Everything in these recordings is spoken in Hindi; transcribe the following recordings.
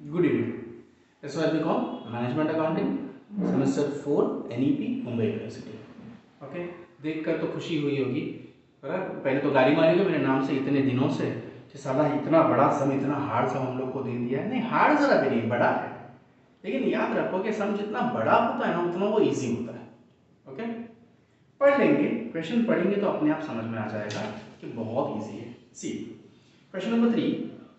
Good evening. SYB com management accounting semester 4 NEP Mumbai university. Okay, देखकर तो खुशी हुई होगी, बराबर। पहले तो गाली मारी होगी मेरे नाम से इतने दिनों से कि साला इतना बड़ा सम, इतना हार्ड सम हम लोग को दे दिया है। नहीं, हार्ड ज़रा भी नहीं, बड़ा है, लेकिन याद रखो कि सम जितना बड़ा होता है ना उतना वो ईजी होता है। ओके, पढ़ लेंगे, क्वेश्चन पढ़ेंगे तो अपने आप समझ में आ जाएगा कि बहुत ईजी है। C question number 3,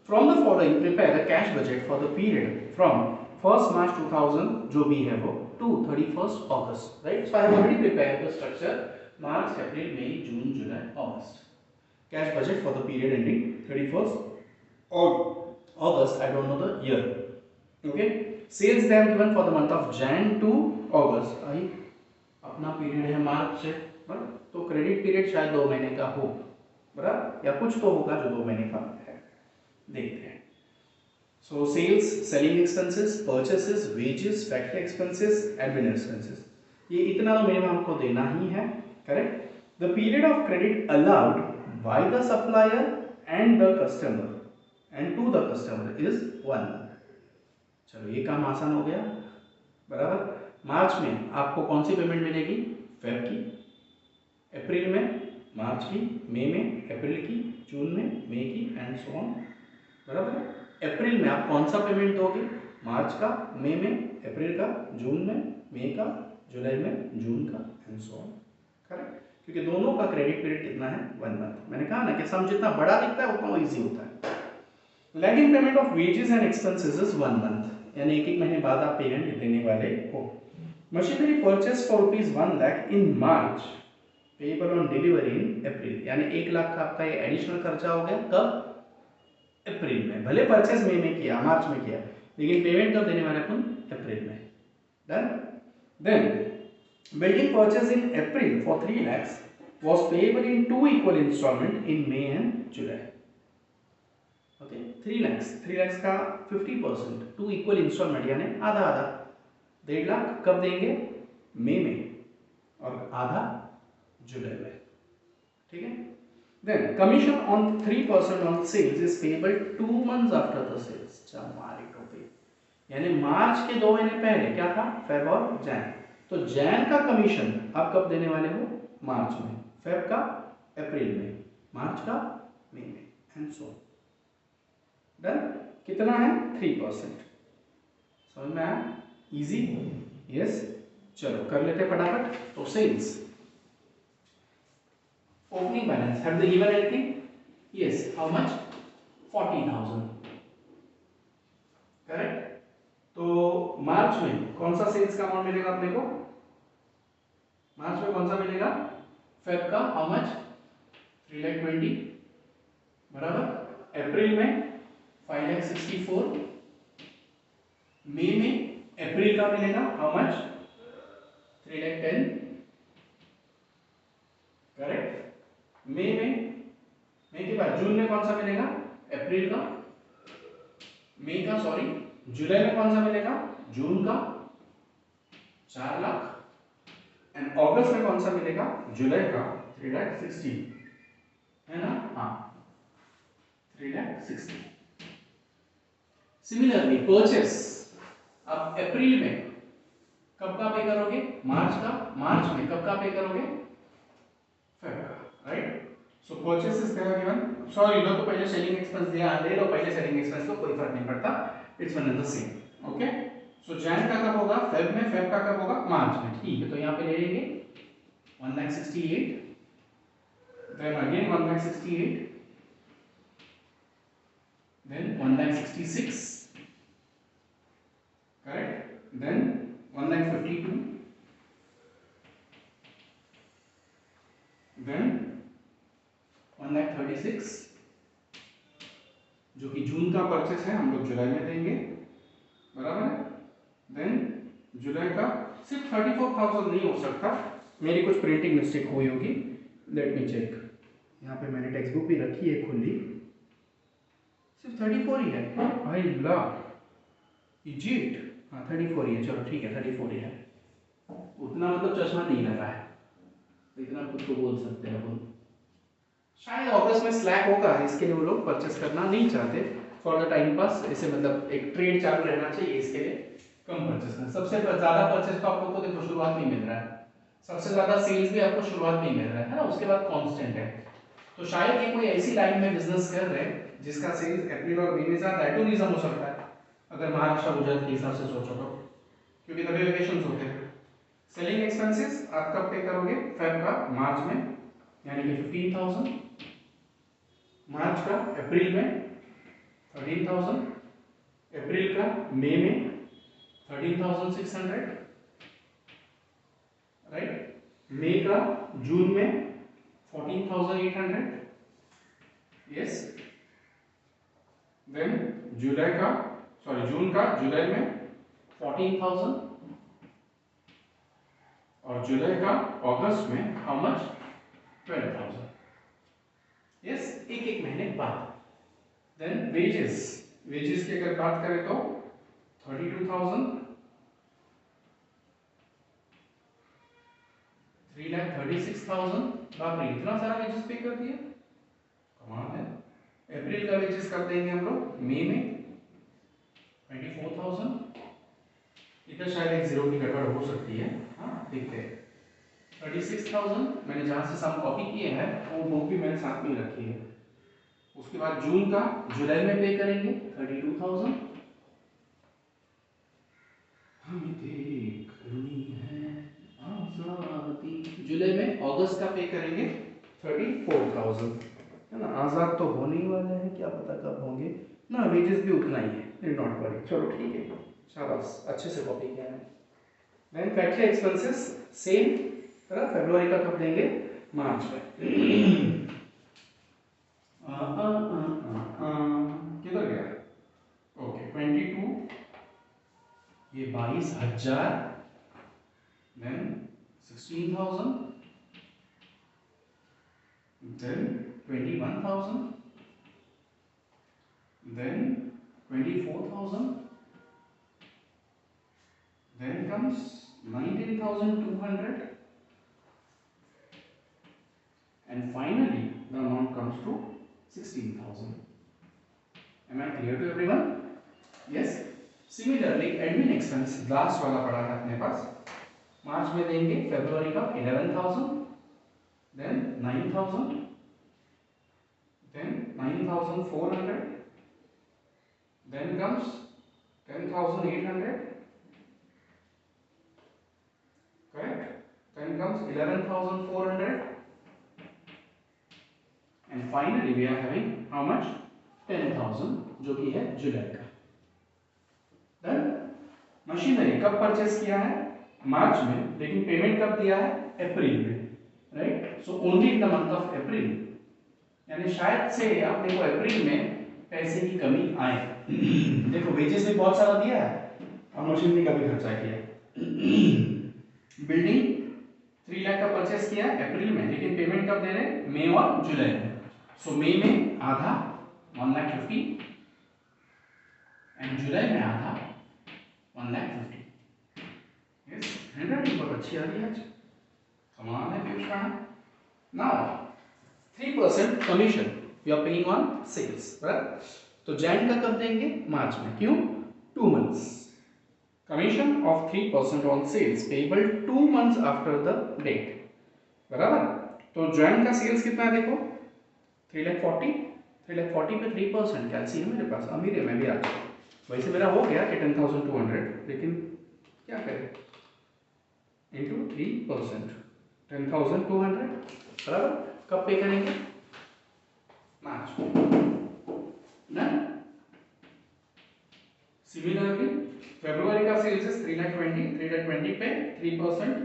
from the following prepare a cash budget for the period from 1st March 2000 जो भी है वो to 31st August, right. So I have already prepared the structure March, April, May, June, July, August. Cash budget for the period ending 31st August, I don't know the year. Okay, sales they have given for the month of Jan to August। आई अपना पीरियड है मार्च से, बराबर, तो क्रेडिट पीरियड शायद 2 महीने का हो, बराबर, या कुछ तो होगा जो 2 महीने का है। देखते हैं। So sales, selling expenses, purchases, wages, factory expenses, admin expenses, ये इतना तो मिनिमम हमको देना ही है, correct. The period of credit allowed by the supplier and the customer and to the customer is 1 month. चलो ये काम आसान हो गया, बराबर। मार्च में आपको कौन सी पेमेंट मिलेगी? फेब की, अप्रैल में मार्च की, मई में अप्रैल की, जून में मई की, एंड सो ऑन, बराबर। अप्रैल में आप कौन सा पेमेंट दोगे? मार्च का, मई में अप्रैल का, जून में मई का, जुलाई में जून का, एंड सो ऑन, करेक्ट। क्योंकि दोनों का क्रेडिट पीरियड कितना है? 1 मंथ। मैंने कहा ना कि सम जितना बड़ा दिखता है उतना ईजी होता है। Lagging payment of wages and expenses is 1 month, यानी एक महीने बाद आप पेमेंट देने वाले हो। Machinery purchase for ₹1 lakh in March, payable on delivery in April, यानी 1 लाख का आपका ये एडिशनल खर्चा हो गया। कब? अप्रैल में। भले परचेस मई में किया, मार्च में किया, लेकिन पेमेंट कब देने वाले अपन? अप्रैल में। Done. Then building purchase in April for 3 lakhs was payable in 2 equal installment in May and July। Okay, 3 lakhs का 50%, 2 इक्वल इंस्टॉलमेंट यानी आधा आधा, 1.5 लाख कब देंगे? मई में, और आधा जुलाई में, ठीक है। Then commission on 3% on sales is payable 2 months after the sales। हमारी टोपी, यानी मार्च के 2 महीने पहले क्या था? फेब और जैन। तो जैन का कमीशन आप कब देने वाले हो? मार्च में, फेब का अप्रैल में, मार्च का मई में, एंड सो डन। कितना है? 3%। समझ में आया? Easy, yes. चलो कर लेते फटाफट। तो sales opening balance, have they given anything? Yes, how much? 40,000, correct. तो मार्च में कौन सा सेल्स का अमाउंट मिलेगा अपने को? मार्च में कौन सा मिलेगा? फेब का हाउ मच? 3,20,000, बराबर। अप्रैल में 5,64,000, मई में अप्रैल का मिलेगा हाउ मच? 3,10,000, करेक्ट। मई में, मई के बाद जून में कौन सा मिलेगा? अप्रैल का, मई का, सॉरी, जुलाई में कौन सा मिलेगा? जून का, 4 लाख, एंड अगस्त में कौन सा मिलेगा? जुलाई का, 3,60,000, है ना? हाँ, 3,60,000। सिमिलरली परचेस आप अप्रैल में कब का पे करोगे? मार्च का, मार्च में कब का पे करोगे? फेब का, right. So purchases they are given, sorry इधर तो पहले सेलिंग एक्सपेंस दिया, ले लो पहले सेलिंग एक्सपेंस, तो कोई फर्क नहीं पड़ता, it's one and the same. Okay, so Jain का कब होगा? फेब में, फेब का कब होगा? मार्च में, ठीक है। तो यहाँ पे ले लेंगे 1,68,000, then again 1,68,000, then 1,66,000, correct, then 1,52,000, then 1,36,000, जो कि जून का परचेस है, हम लोग जुलाई में देंगे, बराबर है। देन जुलाई का सिर्फ 34,000 नहीं हो सकता, मेरी कुछ प्रिंटिंग मिस्टेक हुई होगी, लेट मी चेक। यहाँ पे मैंने टेक्स्ट बुक भी रखी है खुली, सिर्फ 34 ही है। भाई ला इजिप्ट, हाँ 34 ही है, चलो ठीक है 34 ही है, उतना मतलब चश्मा नहीं लगा है, इतना खुद को बोल सकते हैं अपन। शायद अगस्त में स्लैक होगा, इसके लिए वो लोग परचेस करना नहीं चाहते, फॉर द टाइम पास, इसे मतलब एक ट्रेड चालू रहना चाहिए, इसके लिए कम परचेस करना। सबसे ज़्यादा परचेस तो आपको तो देखो शुरुआत में ही मिल रहा है, सबसे ज़्यादा सेल्स भी आपको शुरुआत में ही मिल रहा है ना, उसके बाद कांस्टेंट है। तो शायद ये कोई ऐसी लाइन में बिजनेस कर रहे हैं जिसका सेल्स अप्रैल और मई में ज़्यादा है, तो रीज़न हो सकता है अगर महाराष्ट्र गुजरात के हिसाब से सोचो तो, क्योंकि तभी वेकेशन होते हैं। सेलिंग एक्सपेंसेस आप कब पे करोगे? फेब का मार्च में, यानी कि 15,000, मार्च का अप्रैल में 13,000, अप्रैल का मई में 13,600, राइट, मई का जून में 14,800, यस, देन जुलाई का, सॉरी जून का जुलाई में 14,000, और जुलाई का अगस्त में हाउ मच? 12,000, यस, एक एक महीने बाद। देन वेजेस, वेजेस की अगर बात करें तो 32,000, 3,36,000, बाप रे इतना सारा वेजेस पे कर दिया, कमाल है। अप्रैल का वेजेस कर देंगे हम लोग मई में 24,000, इधर शायद एक जीरो की गड़बड़ हो सकती है, हाँ देखते हैं। 36,000 मैंने जहाँ से सम कॉपी किए हैं वो बुक भी मैंने साथ में ही रखी है। उसके बाद जून का जुलाई में पे करेंगे 32,000, हमें देखनी है आजादी। जुलाई में अगस्त का पे करेंगे 34,000, है ना, आज़ाद तो होने ही वाले हैं, क्या पता कब होंगे ना, वेजेस भी उतना ही है, नॉट वरी, चलो ठीक है, शाबाश, अच्छे से कॉपी किया है। देन फैक्ट्री एक्सपेंसेस सेम तरह फरवरी का कब देंगे? मार्च में। किधर गया? ओके 22, ये 22,000, then 16,000, then 21,000, then 24,000, then comes 19,200, and finally the amount comes to 16,000. Am I clear to everyone? Yes. Similarly admin expense last वाला पड़ा है अपने पास, मार्च में देंगे फरवरी का 11,000, then 9,000, then 9,400, then comes 10,800, correct, then comes 11,400, and finally we are having how much? 10,000, जो कि है जुलाई का। डन। मशीनरी कब परचेस किया है? मार्च में, लेकिन पेमेंट कब दिया है? अप्रैल में, right, so only in the month of April, यानी शायद से अपने को अप्रैल में पैसे की कमी आए। देखो वेजेस भी बहुत सारा दिया है और मशीनरी का भी खर्चा किया है। बिल्डिंग 3 लाख का परचेस किया अप्रैल में, लेकिन पेमेंट कब दे रहे हैं? मई और जुलाई में, सो मई में आधा 1,50,000 एंड जुलाई में आधा 1,50,000। यस, हैंडराइटिंग बहुत अच्छी आ रही है आज, कमाल है पीयूष का। Now 3% commission you are paying on sales, right, तो जैन का कब देंगे? मार्च में, क्यों? 2 months, commission of 3% on sales payable 2 months after the date, बराबर। तो जैन का सेल्स कितना है देखो, 3,40,000, 3,40,000 पे 3% कैलसी है मेरे पास, अमीर है मैं भी आज। वैसे मेरा हो गया कि 10,200, लेकिन क्या करें, इंटू 3%, 10,200, बराबर। कब पे करेंगे? मार्च ना। सिमिलरली फरवरी का सेल्स है 3,20,000 पे 3%,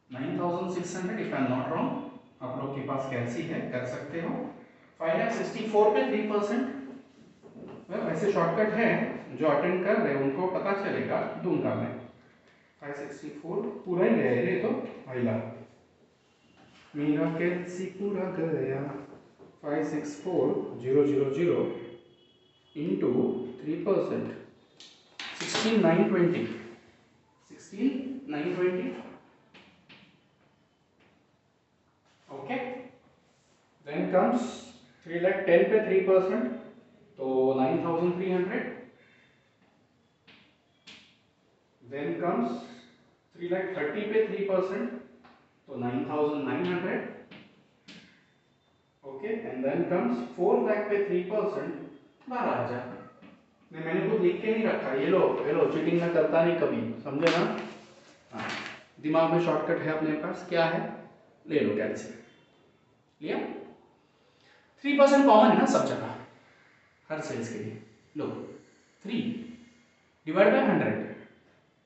9,600 if I am not wrong, आप लोग के पास कैलसी है, कर सकते हो। 5,64 पे 3%, ऐसे शॉर्टकट है, जो अटेंड कर रहे हैं उनको पता चलेगा, दूंगा मैं। 564 पूरा ही गया ये तो, आइला मेरा कैलसी पूरा गया। 564,000 इंटू 3%, 16,920, 16,920, ओके। देन कम्स 3,10,000 पे 3%, तो 9,000 30 पे 3%, तो 9,900. Okay, and then comes 4 lakh पे 3%, 12,000. मैंने कुछ लिख के नहीं रखा, ये लो चीटिंग में करता नहीं कभी, समझे ना? हाँ, दिमाग में शॉर्टकट है अपने पास, क्या है? ले लो कैलकुलेटर, लिया. 3% कॉमन है ना सब जगह, हर सेल्स के लिए. लो 3 divide by 100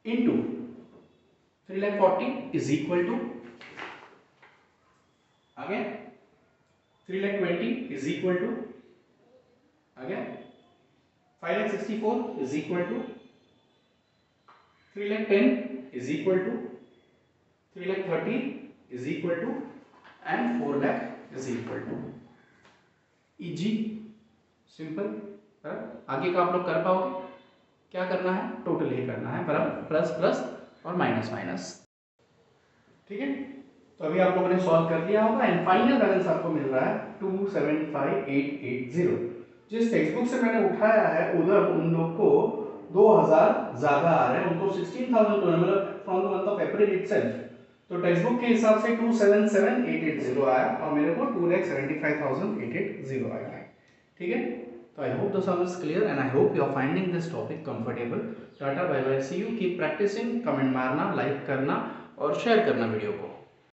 into 3,40,000 is equal to, again 3,20,000 is equal to, again 5,64,000 is equal to 3,10,000 is equal to 3,30,000 is equal to and 4,00,000 is equal to. Easy, simple. आगे का आप लोग कर पाओगे? क्या करना है? टोटल ही करना है, बराबर, प्लस प्लस और माइनस माइनस. ठीक है, तो अभी आप लोगों ने सॉल्व कर लिया होगा एंड फाइनल बैलेंस आपको मिल रहा है 275,880. जिस टेक्स्ट बुक से मैंने उठाया है उधर उन लोग को 2,000 ज्यादा आ रहे हैं, उनको 16,000 मतलब from the month of April itself. तो टेक्स्ट बुक के हिसाब से 277,880 आया और मेरे को 2,75,880 आया है. ठीक है, तो I hope the sum is clear and I hope you are finding this topic comfortable. Tata bye bye, see you. Keep practising, comment मारना, लाइक करना और शेयर करना वीडियो को.